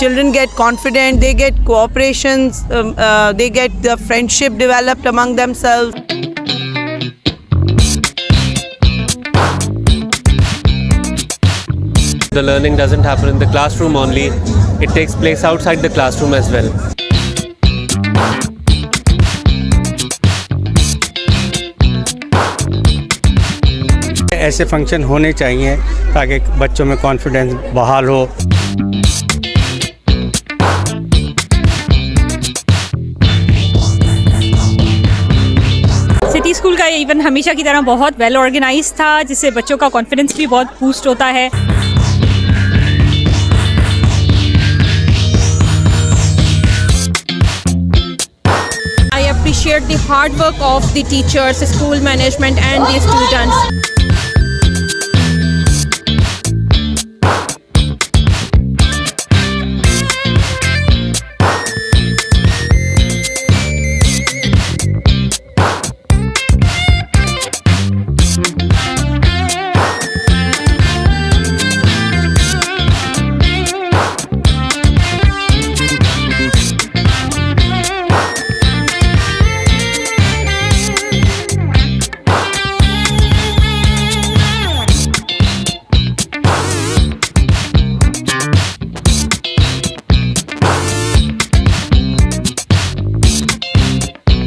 children get confident, they get cooperations, they get the friendship developed among themselves. The learning doesn't happen in the classroom only, it takes place outside the classroom as well. ऐसे function होने चाहिए ताकि बच्चों में confidence बहाल हो। City school का event हमेशा की तरह बहुत वेल ऑर्गेनाइज था, जिससे बच्चों का कॉन्फिडेंस भी बहुत बूस्ट होता है। I appreciate the hard work of the teachers, school management and the students.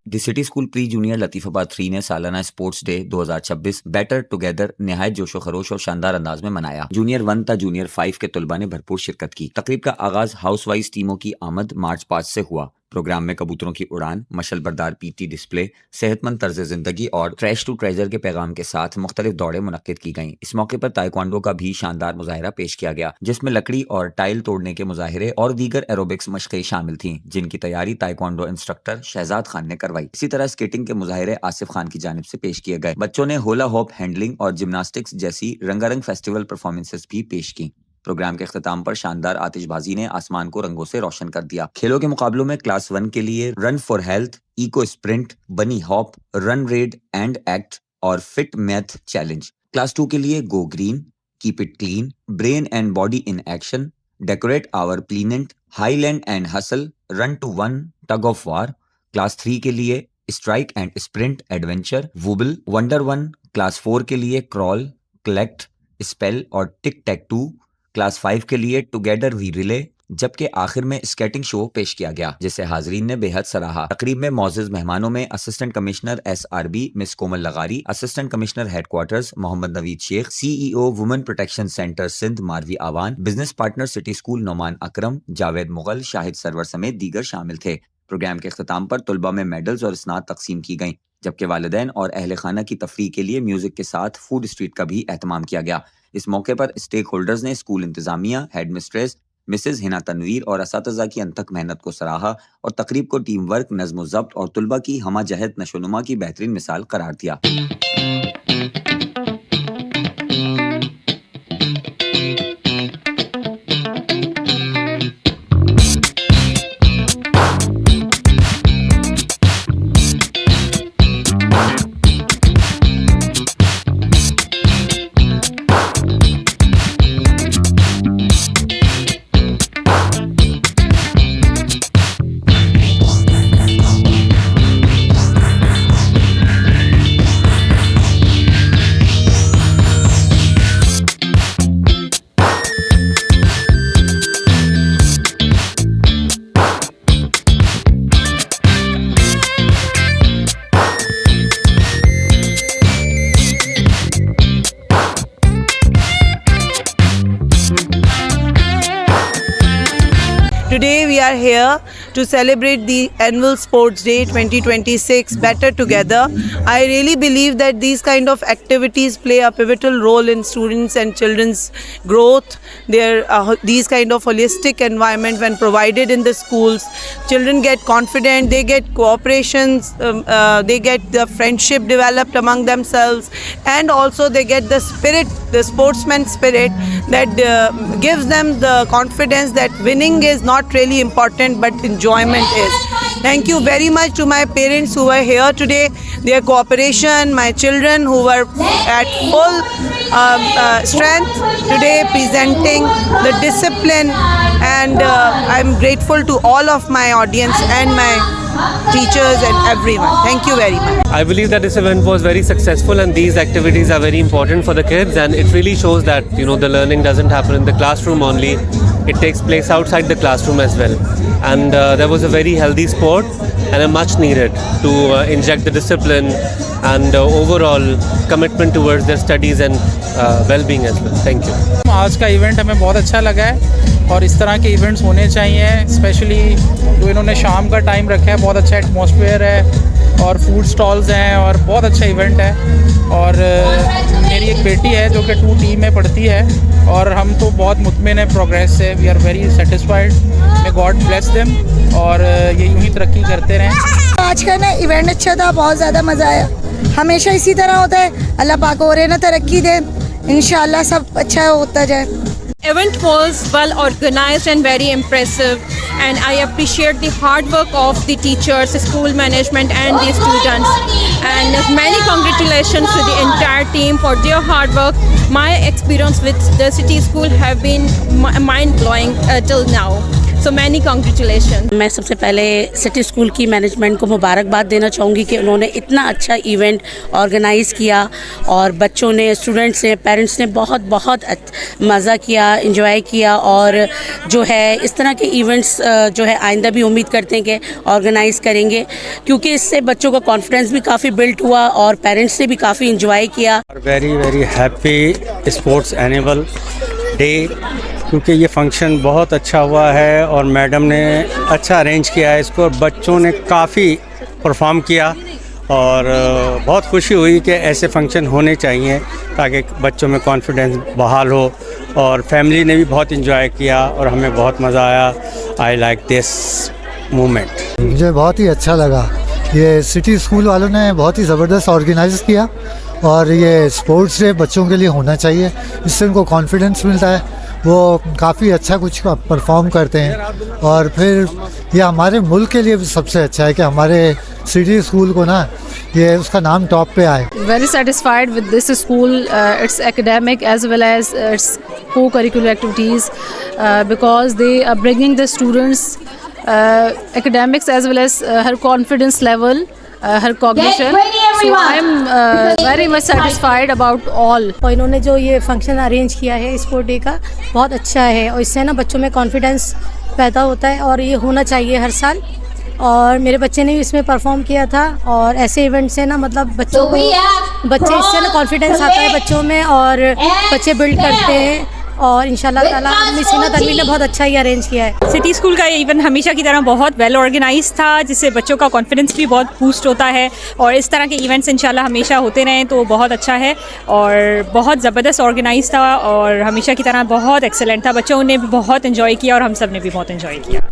The city school pre junior Latifabad 3 ने सालाना स्पोर्ट्स डे 2026 बेटर टुगेदर निहायत जोशो खरोश और शानदार अंदाज में मनाया। जूनियर 1 ता जूनियर 5 के तलबा ने भरपूर शिरकत की। तकरीब का आगाज हाउस वाइज टीमों की आमद मार्च 5 से हुआ। प्रोग्राम में कबूतरों की उड़ान, मशल बरदार पीटी डिस्प्ले, सेहतमंद तर्ज जिंदगी और ट्रैश टू ट्रेजर के पैगाम के साथ मुख्तलिफ दौड़े मुनक्किद की गईं। इस मौके पर ताइक्वांडो का भी शानदार मुजाहिरा पेश किया गया, जिसमें लकड़ी और टाइल तोड़ने के मुजाहिरे और दीगर एरोबिक्स मशक़ें शामिल थीं, जिनकी तैयारी ताइक्वांडो इंस्ट्रक्टर शहजाद खान ने करवाई। इसी तरह स्केटिंग के मुजाहिरे आसिफ खान की जानिब से पेश किए गए। बच्चों ने होला हॉप, हैंडलिंग और जिम्नास्टिक्स जैसी रंगारंग फेस्टिवल परफॉर्मेंसेस भी पेश की। प्रोग्राम के अख्ताम पर शानदार आतिशबाजी ने आसमान को रंगों से रोशन कर दिया। खेलों के मुकाबलों में क्लास 1 के लिए run for health, eco sprint, bunny hop, run red and act और फिट मैथ चैलेंज। क्लास 2 के लिए go green, keep it clean, brain and body in action, decorate our planet, highland and hustle, run to one, tug of war. Class 3 के लिए strike and sprint adventure, वुबल, wonder one. Class 4 के लिए crawl, collect, spell और टिक टैक 2। Class 5 के लिए together we relay, जबकि आखिर में स्केटिंग शो पेश किया गया, जिसे हाजरीन ने बेहद सराहा। तकरीब में मौजूद मेहमानों में assistant commissioner SRB miss Komal Lagari, assistant commissioner headquarters Mohammad Naveed Sheikh, CEO women protection centre Sindh Marvi Awan, business partner city school Noman Akram, Javed Mughal, Shahid Sarwar समेत दीगर शामिल थे। प्रोग्राम के अख्ताम पर तलबा में मेडल्स और इस्नाद तकसीम की गईं, जबकि वालिदैन और अहले खाना की तफरीह के लिए म्यूजिक के साथ फूड स्ट्रीट का भी एहतमाम किया गया। इस मौके पर स्टेक होल्डर्स ने स्कूल इंतजामिया, head mistress Mrs Hina Tanveer और असातिज़ा की अनथक मेहनत को सराहा और तकरीब को टीम वर्क, नज़्म ज़ब्त और तुलबा की हमा जहत नशोनुमा की बेहतरीन मिसाल करार दिया। Today we are here to celebrate the annual Sports Day 2026 Better Together. I really believe that these kind of activities play a pivotal role in students and children's growth. These kind of holistic environment when provided in the schools, children get confident, they get cooperations, they get the friendship developed among themselves, and also they get the spirit the sportsman spirit that gives them the confidence that winning is not really important but enjoyment is. Thank you very much to my parents who were here today, their cooperation, my children who were at full strength today presenting the discipline, and I'm grateful to all of my audience and my teachers and everyone. Thank you very much. I believe that this event was very successful, and these activities are very important for the kids, and it really shows that the learning doesn't happen in the classroom only. It takes place outside the classroom as well, and there was a very healthy sport and a much needed to inject the discipline and overall commitment towards their studies and well-being as well. Thank you. आज का event हमें बहुत अच्छा लगा है और इस तरह के इवेंट्स होने चाहिए, स्पेशली जो इन्होंने शाम का टाइम रखा है। बहुत अच्छा एटमॉस्फेयर है और फूड स्टॉल्स हैं और बहुत अच्छा इवेंट है। और मेरी एक बेटी है जो कि 2T में पढ़ती है और हम तो बहुत मुतमिन है प्रोग्रेस से। We are very satisfied. May God bless them और ये यूं ही तरक्की करते रहें। आज का ना इवेंट अच्छा था, बहुत ज़्यादा मज़ा आया। हमेशा इसी तरह होता है। अल्लाह पाक और ना तरक्की दे, इंशाल्लाह सब अच्छा होता जाए। Event was well organized and very impressive, and I appreciate the hard work of the teachers, school management and the students, and many congratulations to the entire team for their hard work. My experience with the city school have been mind blowing till now. So many congratulations. मैं सबसे पहले city school की management को मुबारकबाद देना चाहूँगी कि उन्होंने इतना अच्छा इवेंट ऑर्गेनाइज़ किया और बच्चों ने, स्टूडेंट्स ने, पेरेंट्स ने बहुत मज़ा किया, एंजॉय किया। और जो है इस तरह के इवेंट्स जो है आइंदा भी उम्मीद करते हैं कि ऑर्गेनाइज़ करेंगे, क्योंकि इससे बच्चों का कॉन्फिडेंस भी काफ़ी बिल्ड हुआ और पेरेंट्स ने भी काफ़ी एंजॉय किया। Very very happy sports annual day, क्योंकि ये फंक्शन बहुत अच्छा हुआ है और मैडम ने अच्छा अरेंज किया है इसको, और बच्चों ने काफ़ी परफॉर्म किया और बहुत खुशी हुई कि ऐसे फंक्शन होने चाहिए ताकि बच्चों में कॉन्फिडेंस बहाल हो। और फैमिली ने भी बहुत इंजॉय किया और हमें बहुत मज़ा आया। I like this moment. मुझे बहुत ही अच्छा लगा। ये सिटी स्कूल वालों ने बहुत ही ज़बरदस्त ऑर्गेनाइज़ किया और ये स्पोर्ट्स डे बच्चों के लिए होना चाहिए, इससे उनको कॉन्फिडेंस मिलता है, वो काफ़ी अच्छा कुछ परफॉर्म करते हैं। और फिर ये हमारे मुल्क के लिए भी सबसे अच्छा है कि हमारे सिटी स्कूल को ना ये उसका नाम टॉप पे आए। Very satisfied with this school, its academic as well as its co-curricular activities, because they are bringing the students academics as well as her confidence level, her cognition. So I am very much satisfied about all. और इन्होंने जो ये function arrange किया है sport day का, बहुत अच्छा है और इससे ना बच्चों में कॉन्फिडेंस पैदा होता है और ये होना चाहिए हर साल। और मेरे बच्चे ने भी इसमें परफॉर्म किया था और ऐसे इवेंट से ना मतलब बच्चे इससे ना कॉन्फिडेंस आता है बच्चों में और बच्चे बिल्ड करते हैं और इंशाल्लाह ताला मिस हिना तनवीर ने बहुत अच्छा ही अरेंज किया है। सिटी स्कूल का इवेंट हमेशा की तरह बहुत वेल ऑर्गेनाइज था, जिससे बच्चों का कॉन्फिडेंस भी बहुत बूस्ट होता है और इस तरह के इवेंट्स इंशाल्लाह हमेशा होते रहें तो बहुत अच्छा है। और बहुत ज़बरदस्त ऑर्गेनाइज था और हमेशा की तरह बहुत एक्सेलेंट था। बच्चों ने भी बहुत इन्जॉय किया और हम सब ने भी बहुत इन्जॉय किया।